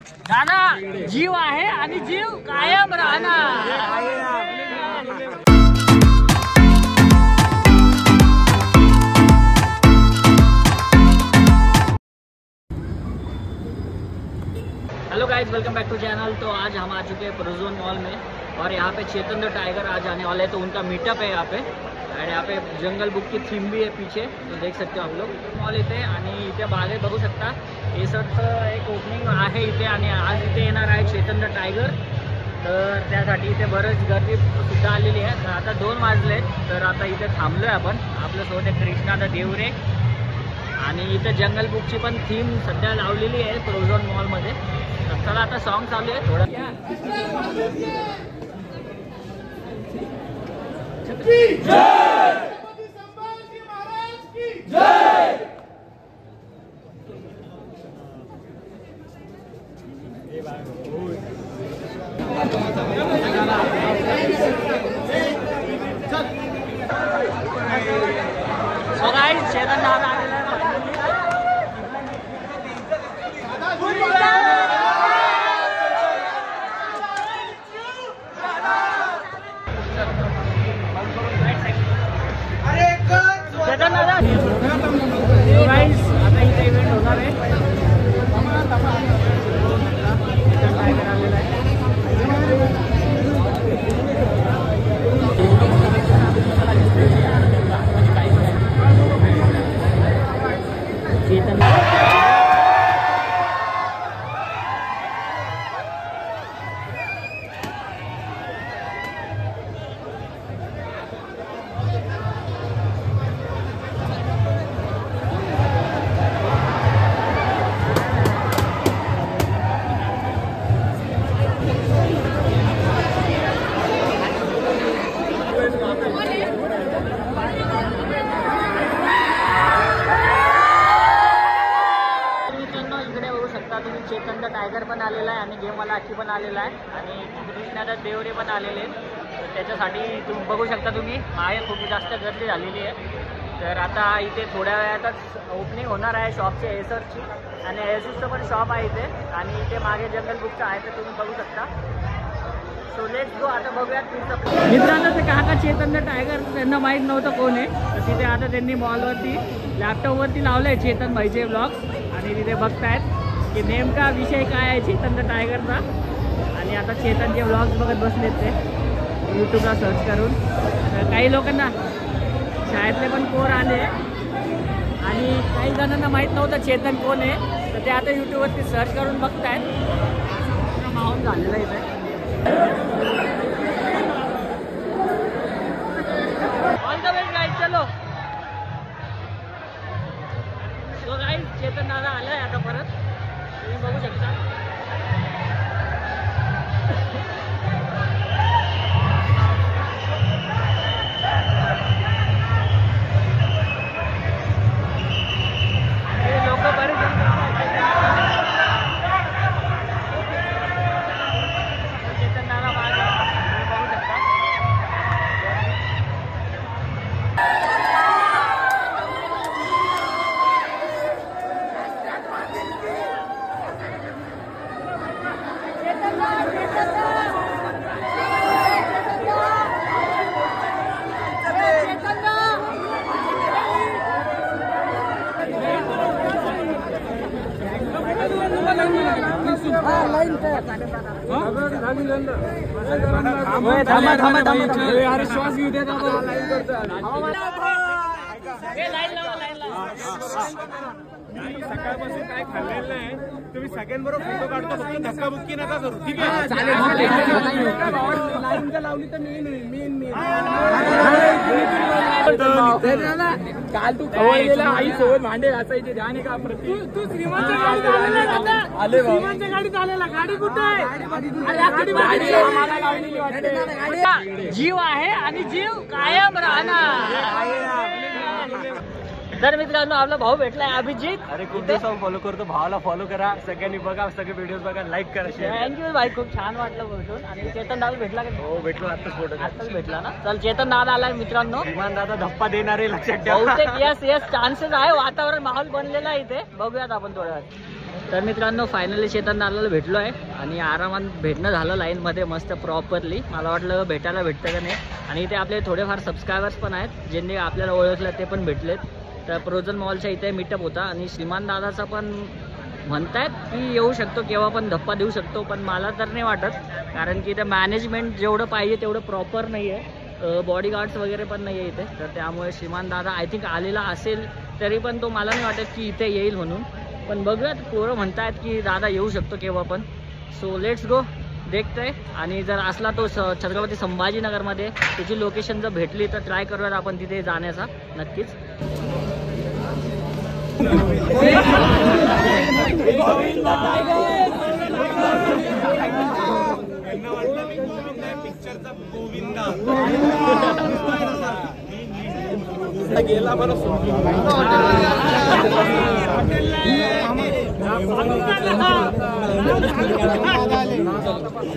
दादा जीव आहे आणि जीव कायम राहणार। Hello guys, welcome back to channel. तो आज हम आ चुके हैं प्रोजोन मॉल में और यहाँ पे चेतन द टाइगर आज आने वाले हैं, तो उनका मीटअप है यहाँ पे। आणि यहाँ पे जंगल बुक की थीम भी है पीछे, तो देख सकते हो आप लोग। मॉल इथे आणि इथे बागे बघू शकता एसरचं एक ओपनिंग आहे इथे आणि आज इथे येणार आहे चेतन द टायगर, तर त्यासाठी इथे बरंच गर्दी सुद्धा आलेली आहे। तर आता 2 वाजले, तर आता इथे थांबलोय आपण। आपल्यासोबत आहे कृष्णा द देवरे आणि इथे जंगल बुकची पण थीम सध्या लावलेली आहे प्रोजोन मॉलमध्ये। तर चला आता सॉन्ग चालू आहे थोडं। So guys, चेतन दादा आलेला आहे। चेतन दादा गाइस, आता इथे इव्हेंट होणार आहे। टायगर आलेला आहे। चेतन चेतन द टायगर पण आलेला आहे आणि गेमवाला आखी पण आलेला आहे आणि कृष्णा द देवरे पण आलेले आहेत। तर त्याच्यासाठी तुम्ही बघू शकता, तुम्ही आहे खूप जास्त गर्दी झालेली आहे। तर आता इथे थोड्या वेळातच ओपनिंग होणार आहे शॉपची, एसरची आणि एसुसचं पण शॉप आहे इथे आणि इथे मागे जंगल बुकचं आहे, तर तुम्ही बघू शकता। सो लेट्स गो, आता बघूयात मित्रांनो। ते काका चेतन द टायगर त्यांना माहीत नव्हतं कोण आहे, तर तिथे आता त्यांनी मॉलवरती लॅपटॉपवरती लावलं आहे चेतन भाईचे ब्लॉग्स आणि तिथे बघतायत की नेमका विषय काय आहे चेतन द टायगरचा। आणि आता चेतनचे व्लॉग्स बघत बसलेत ते यूट्यूबला सर्च करून। काही लोकांना शाळेतले पण पोर आले आणि काही जणांना माहीत नव्हतं चेतन कोण आहे, तर ते आता यूट्यूबवरती सर्च करून बघतायत। माहोल झालेला इथे। ऑल द वे गाइस, चलो। सो गाइस, चेतन दादा आला आहे आता परत, तुम्ही बघू शकता। लोक बरेच चेतन दादा बघू शकता। श्वास घेऊ दे सकाळपासून काय खाल्लेलं नाही, तुम्ही सगळ्यांबरोबर फोटो काढतो, फक्त धक्काबुक्की नका करू, ठीक आहे? लावली तर काल तू आई सोबत भांडे घासायचे ध्यान का प्रति तू श्रीमंतच्या गाडीत आलेला, गाडी कुठे आहे? जीव आहे आणि जीव कायम राहणार। तर मित्रांनो, आपला भाऊ भेटलाय अभिजित। अरे खूप दिवसांनी फॉलो करतो, भावाला फॉलो करा, सगळ्यांनी बघा, सगळे व्हिडिओज बघा, लाईक करा, शेअर। थँक्यू भाई, खूप छान वाटलं भेटून। आणि चेतन दादा भेटला का? हो भेटलो, आताच भेटला ना। चल, चेतन दादा आलाय मित्रांनो। विमान दादा धप्पा देणारे, लक्षात ठेवा। बहुतेक यस चान्सेस आहे, वातावरण माहोल बनलेला आहे इथे, बघूयात आपण थोड्या वेळात। तर मित्रांनो फायनली चेतन दादाला भेटलो आहे आणि आरामात भेटणं झालं लाईनमध्ये मस्त प्रॉपरली. मला वाटलं भेटायला भेटतं का नाही. आणि इथे आपले थोडेफार सबस्क्रायबर्स पण आहेत ज्यांनी आपल्याला ओळखलं ते पण भेटलेत. तर प्रोझन मॉलच्या इथे मीटअप होता आणि श्रीमान दादाचा पण म्हणतायत की येऊ शकतो केव्हा पण धप्पा देऊ शकतो, पण मला तर नाही वाटत, कारण की इथे मॅनेजमेंट जेवढं पाहिजे तेवढं प्रॉपर नाही आहे. बॉडीगार्ड्स वगैरे पण नाही आहे इथे. तर त्यामुळे श्रीमान दादा आय थिंक आलेला असेल तरी पण तो मला नाही वाटत की इथे येईल म्हणून. पण बघूयात, पोरं म्हणतायत की दादा येऊ शकतो केव्हा पण. सो लेट्स गो, देखतोय. आणि जर असला तो छत्रपती संभाजीनगरमध्ये त्याची लोकेशन जर भेटली तर ट्राय करूयात आपण तिथे जाण्याचा नक्कीच. गेला बरं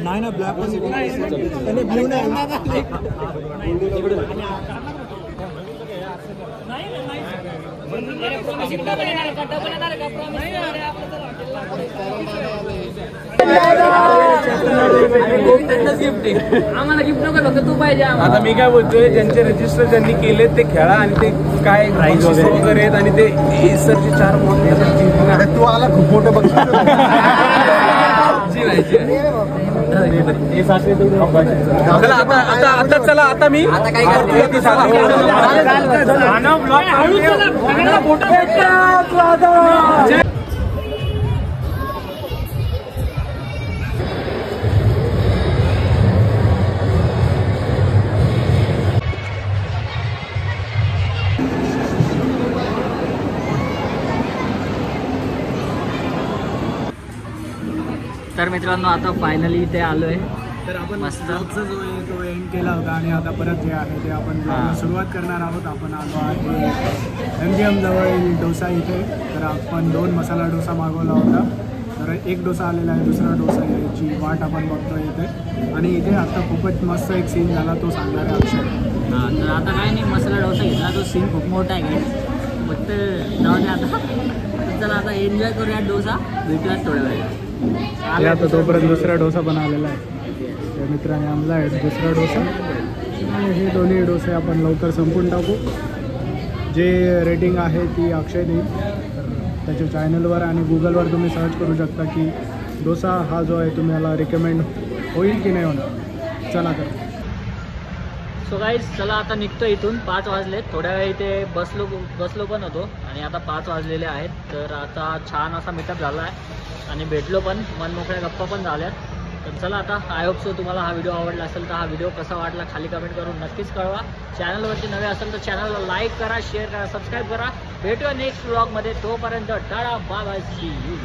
नाही ना ब्लॅक ब्लू नाही. आम्हाला गिफ्ट नको, फक्त तू पाहिजे. आता मी काय बोलतोय, ज्यांचे रजिस्टर ज्यांनी केले ते खेळा आणि ते काय प्राइस वगैरे आहेत आणि ते सरचे 4 मोठे. तू आला खूप मोठं बघ. चला आता चला आता मी आता काय करते. तर मित्रांनो आता फायनली इथे आलो आहे. तर आपण मस्त. ब्लॉगचा जो आहे तो एंड केला होता आणि आता परत जे आहे ते आपण ब्लॉगला सुरुवात करणार आहोत. आपण आलो आहे MGM जवळील डोसा इथे. तर आपण 2 मसाला डोसा मागवला होता. तर एक डोसा आलेला आहे, दुसरा डोसा यायची वाट आपण बघतो इथे. आणि इथे आता खूपच मस्त एक सीन झाला, तो सांगणार आहे अक्षय. हां, तर आता काय नाही, मसाला डोसा घेतला, तो सीन खूप मोठा आहे काय, फक्त जाऊ दे आता. चला आता एन्जॉय करूया डोसा, भेटूयात थोड्या वेळ. आता तोपर्यंत दुसरा डोसा पण आलेला आहे. त्या मित्राने आणला आहे दुसरा डोसा आणि हे दोन्ही डोसे आपण लवकर संपून टाकू. जे रेटिंग आहे ती अक्षय देईल. तर त्याच्या चॅनलवर आणि गुगलवर तुम्ही सर्च करू शकता की डोसा हा जो आहे तुम्हाला रिकमेंड होईल की नाही होणार. चला तर. सो गाईज चला आता निघतो इथून. 5 वाजलेत. थोड्या वेळ इथे बसलो पण होतो आणि आता 5 वाजलेले आहेत. तर आता छान असा मीटअप झाला आहे आणि भेटलो पण, मनमोकळ्या गप्पा पण झाल्यात. तर चला आता आय होप सो तुम्हाला हा व्हिडिओ आवडला असेल तर हा व्हिडिओ कसा वाटला खाली कमेंट करून नक्कीच कळवा. चॅनलवरती नवे असेल तर चॅनलला लाईक करा, शेअर करा, सबस्क्राईब करा. भेटूया नेक्स्ट व्लॉगमध्ये. तोपर्यंत tata bye bye, see you.